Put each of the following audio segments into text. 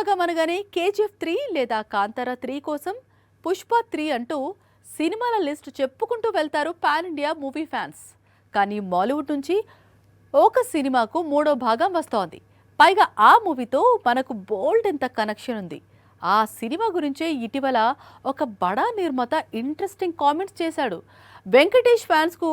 భాగం అనగానే KGF 3 లేదా కాంతారా 3 కోసం పుష్ప 3 అంటూ సినిమాల లిస్ట్ చెప్పుకుంటూ వెళ్తారు పాన్ ఇండియా మూవీ ఫ్యాన్స్. కానీ బాలీవుడ్ నుంచి ఒక సినిమాకు మూడో భాగం వస్తోంది. పైగా ఆ మూవీతో మనకు బోల్డ్ ఎంత కనెక్షన్ ఉంది. ఆ సినిమా గురించే ఇటీవల ఒక బడా నిర్మాత ఇంట్రెస్టింగ్ కామెంట్స్ చేశాడు. వెంకటేష్ ఫ్యాన్స్ కు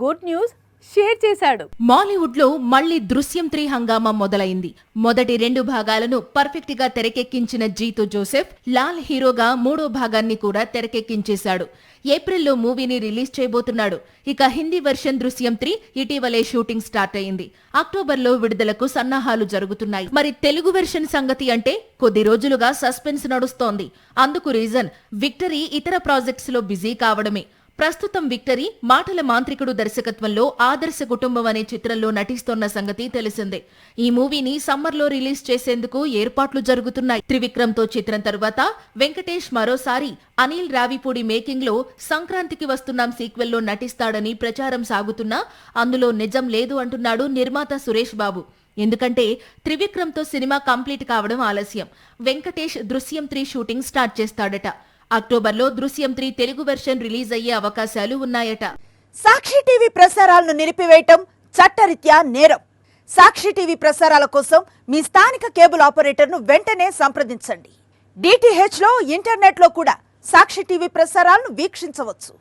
గుడ్ న్యూస్ షేర్ చేశాడు. మాలీవుడ్ లో మళ్లీ దృశ్యం 3 హంగామా మొదలైంది. మొదటి 2 భాగాలను పర్ఫెక్ట్ గా తెరకెక్కించిన జీతూ జోసెఫ్ లాల్ హీరోగా మూడో భాగాన్ని కూడా తెరకెక్కించేశాడు. ఏప్రిల్లో మూవీని రిలీజ్ చేయబోతున్నాడు. ఇక హిందీ వెర్షన్ దృశ్యం 3 ఇటీవలే షూటింగ్ స్టార్ట్ అయింది. అక్టోబర్లో విడుదలకు సన్నాహాలు జరుగుతున్నాయి. మరి తెలుగు వెర్షన్ సంగతి అంటే కొద్ది రోజులుగా సస్పెన్స్ నడుస్తోంది. అందుకు రీజన్ విక్టరీ ఇతర ప్రాజెక్ట్స్ లో బిజీ కావడమే. ప్రస్తుతం విక్టరీ మాటల మాంత్రికుడు దర్శకత్వంలో ఆదర్శ కుటుంబం అనే చిత్రంలో నటిస్తోన్న సంగతి తెలిసిందే. ఈ మూవీని సమ్మర్లో రిలీజ్ చేసేందుకు ఏర్పాట్లు జరుగుతున్నాయి. త్రివిక్రమ్తో చిత్రం తరువాత వెంకటేష్ మరోసారి అనిల్ రావిపూడి మేకింగ్ లో సంక్రాంతికి వస్తున్నాం సీక్వెల్లో నటిస్తాడని ప్రచారం సాగుతున్నా అందులో నిజం లేదు అంటున్నాడు నిర్మాత సురేష్ బాబు. ఎందుకంటే త్రివిక్రమ్తో సినిమా కంప్లీట్ కావడం ఆలస్యం. వెంకటేష్ దృశ్యం 3 షూటింగ్ స్టార్ట్ చేస్తాడట. అక్టోబర్లో దృశ్యం 3 తెలుగు వెర్షన్ రిలీజ్ అయ్యే అవకాశాలు ఉన్నాయట. సాక్షి టీవీ ప్రసారాలను నిలిపివేయటం చట్టరీత్యా నేరం. సాక్షి టీవీ ప్రసారాల కోసం మీ స్థానిక కేబుల్ ఆపరేటర్ను వెంటనే సంప్రదించండి. DTH లో ఇంటర్నెట్ లో కూడా సాక్షి టీవీ ప్రసారాలను వీక్షించవచ్చు.